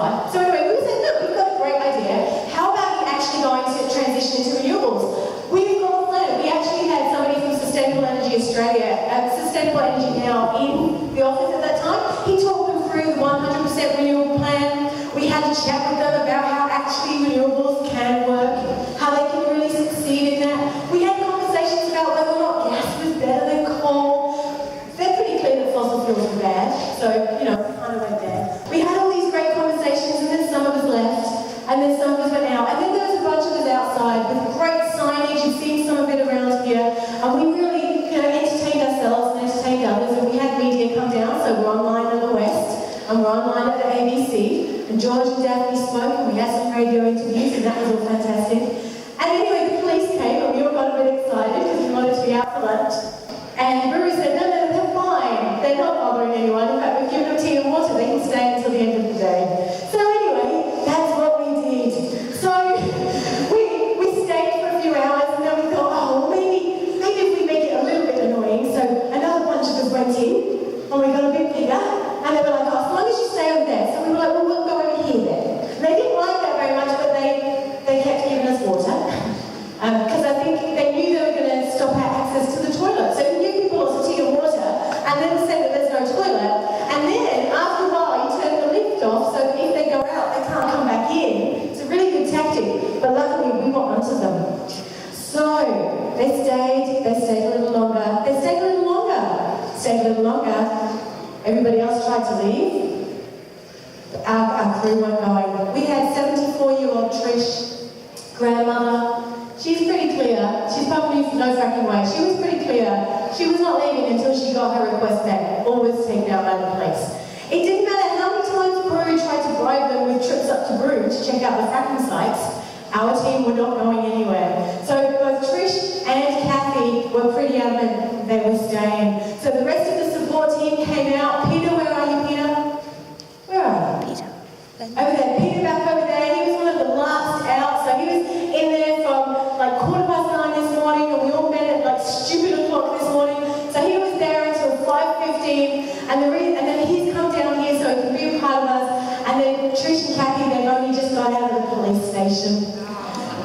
fine. So anyway, we said, look, we've got a great idea. How about you actually going to transition into renewables? We've got a plan. We actually had somebody from Sustainable Energy Australia, Sustainable Energy Now, in the office at that time. He talked them through the 100% renewable plan. We had to chat with them about how actually renewables can work, how they can really succeed in that. We had conversations about whether or not gas was better than coal. They're pretty clear that fossil fuels are bad, so, you know, we kind of went there. We had all these great conversations, and then some of us left, and then some of us went out, and then there was a bunch of us outside with great signage. You've seen some of it around here, and we really, you know, entertained ourselves and entertained others, and we had media come down, so we're online at the West, and we're online at the ABC. And George and Daphne spoke, and we had some radio interviews, and that was all fantastic. And anyway, the police came, and we all got a bit excited because we wanted to be out for lunch. And Buru said, no, they're fine. They're not bothering anyone. In fact, we've given them tea and water. They can stay until the end of the day. So anyway, that's what we did. So we stayed for a few hours, and then we thought, oh, well, maybe if we make it a little bit annoying. So another bunch of us went in, and we got a bit bigger. And they were like, oh, as long as you stay over there. So we were like, well, we'll go over here then. And they didn't like that very much, but they kept giving us water. Because I think they knew they were going to stop our access to the toilet. So you give people lots of tea and water, and then say that there's no toilet. And then, after a while, you turn the lift off, so that if they go out, they can't come back in. It's a really good tactic. But luckily, we got onto them. So, they stayed a little longer. Everybody else tried to leave. Our crew weren't going. We had 74-year-old Trish, grandmother. She's pretty clear. She's probably no fracking way. She was pretty clear. She was not leaving until she got her request back, or was taken out by the police. It didn't matter how many times Buru tried to bribe them with trips up to Buru to check out the fracking sites. Our team were not going anywhere. So both Trish and Kathy were pretty adamant they were staying. So the rest of the support team came out. Peter, where are you, Peter? Where are you? Peter. Over there. Peter back over there. He was one of the last out. So he was in there from like 9:15 this morning, and we all met at like stupid o'clock this morning. So he was there until 5:15, and then he's come down here so he can be a part of us. And then Trish and Kathy, they've only just got out of the police station.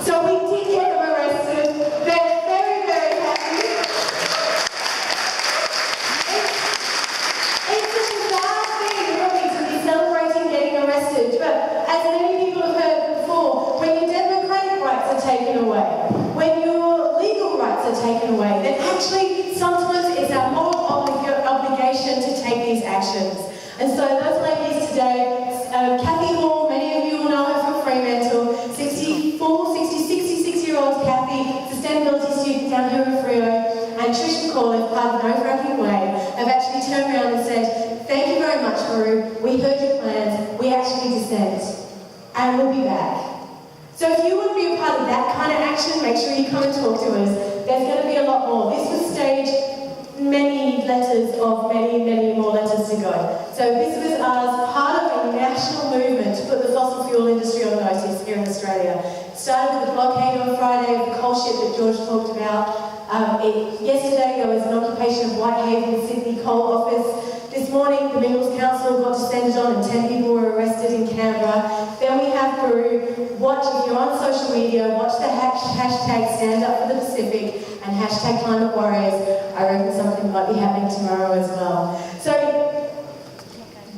So we did get them arrested. They're very, very happy. It's a bizarre thing, really, to be celebrating getting arrested. But as many people have heard before, when your democratic rights are taken away, when your legal rights are taken away, then actually sometimes it's our moral obligation to take these actions. And so those ladies today, Kathy Hall, many of you will know her from Fremantle, 66-year-old Kathy, sustainability student down here in Frio, and Trish McCall, part of No Fracking Way, have actually turned around and said, thank you very much, Buru. We heard your plans. We actually dissent. And we'll be back. So if you want to be a part of that kind of action, make sure you come and talk to us. There's going to be a lot more. This was staged many letters of many more letters to go. So this was us, part of a national movement to put the fossil fuel industry on notice here in Australia. It started with the blockade on Friday of the coal ship that George talked about. Yesterday there was an occupation of Whitehaven Sydney coal office. This morning the Minerals Council got descended on and 10 people were arrested in Canberra. Then we have Buru. Watch, if you're on social media, watch the hashtag Stand Up for the Pacific and hashtag Climate Warriors. I reckon something might be happening tomorrow as well. So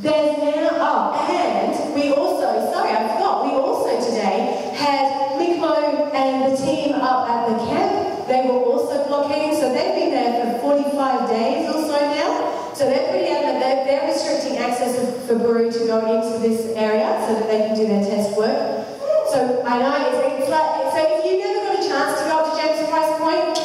there's now, and we also, sorry I forgot, we also today had Miklo and the team up at the camp. They were also blockading, so they've been there for 45 days or so now. So they're pretty adamant, they're restricting access for Buru to go into this area so that they can do their test work. So I know, it's like, so if you never got a chance to go up to James Price Point,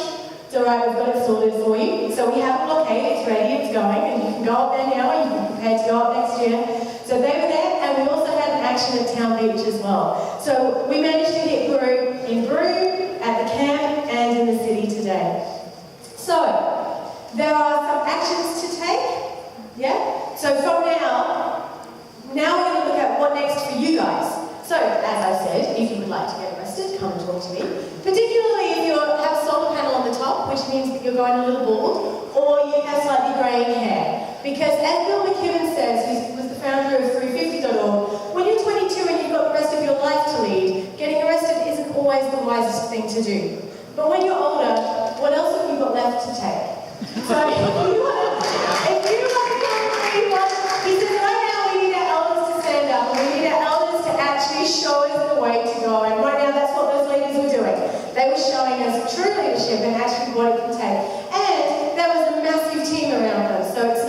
it's alright, we've got it sorted for you. So we have a blockade, it's ready, it's going, and you can go up there now, and you can prepare to go up next year. So they were there, and we also had an action at Town Beach as well. So we managed to hit Buru in Buru, at the camp, and in the city today. So, there are some actions to take, yeah? So from now we're going to look at what next for you guys. So, as I said, if you would like to get arrested, come and talk to me. Particularly if you have a solar panel on the top, which means that you're going a little bald, or you have slightly greying hair. Because as Bill McKibben says, who was the founder of 350.org, when you're 22 always the wisest thing to do. But when you're older, what else have you got left to take? So if you want to he says right now we need our elders to stand up and we need our elders to actually show us the way to go. And right now that's what those leaders were doing. They were showing us true leadership and actually what it can take. And there was a massive team around them. So that's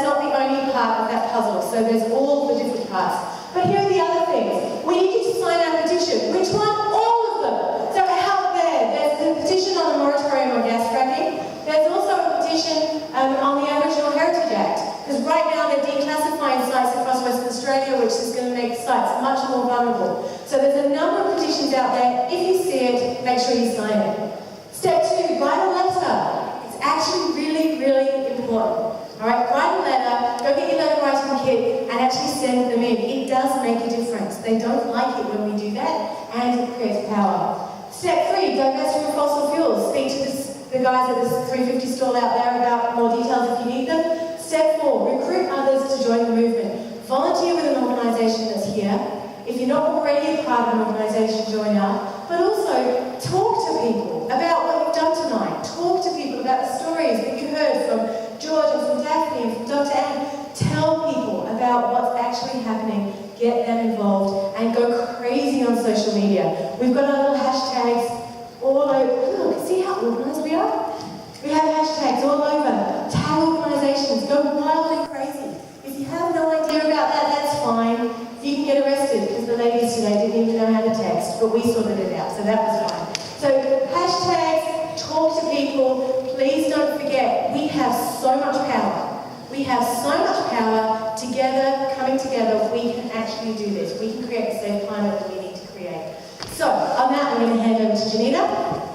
not the only part of that puzzle. So there's all the different parts. But here are the other things. We need you to sign our petition. Which one? All of them. So out there, there's the petition on the moratorium on gas fracking. There's also a petition on the Aboriginal Heritage Act. Because right now they're declassifying sites across Western Australia, which is going to make sites much more vulnerable. So there's a number of petitions out there. If you see it, make sure you sign it. Step 2, write a letter. It's actually really, really important. Alright, write a letter, go get your letter writing kit and actually send them in. It does make a difference. They don't like it when we do that, and it creates power. Step 3, divest from fossil fuels. Speak to the guys at the 350 stall out there about more details if you need them. Step 4, recruit others to join the movement. Volunteer with an organisation that's here. If you're not already a part of an organisation, join up. But also, talk to people about what you've done tonight. Talk to people about the stories that you heard from George and from Daphne and from Dr. Anne. Tell people about what's actually happening. Get them involved and go crazy on social media. We've got our little hashtags all over. Look, see how organised we are? We have hashtags all over. Tag organisations. Go wild and crazy. If you have no idea about that, that's fine. You can get arrested because the ladies today didn't even know how to text, but we sorted it out, so that was fine. So hashtags, talk to people. Please don't forget, we have so much power. We have so much power. Together, coming together, we can actually do this. We can create the safe climate that we need to create. So, on that, I'm going to hand over to Janita.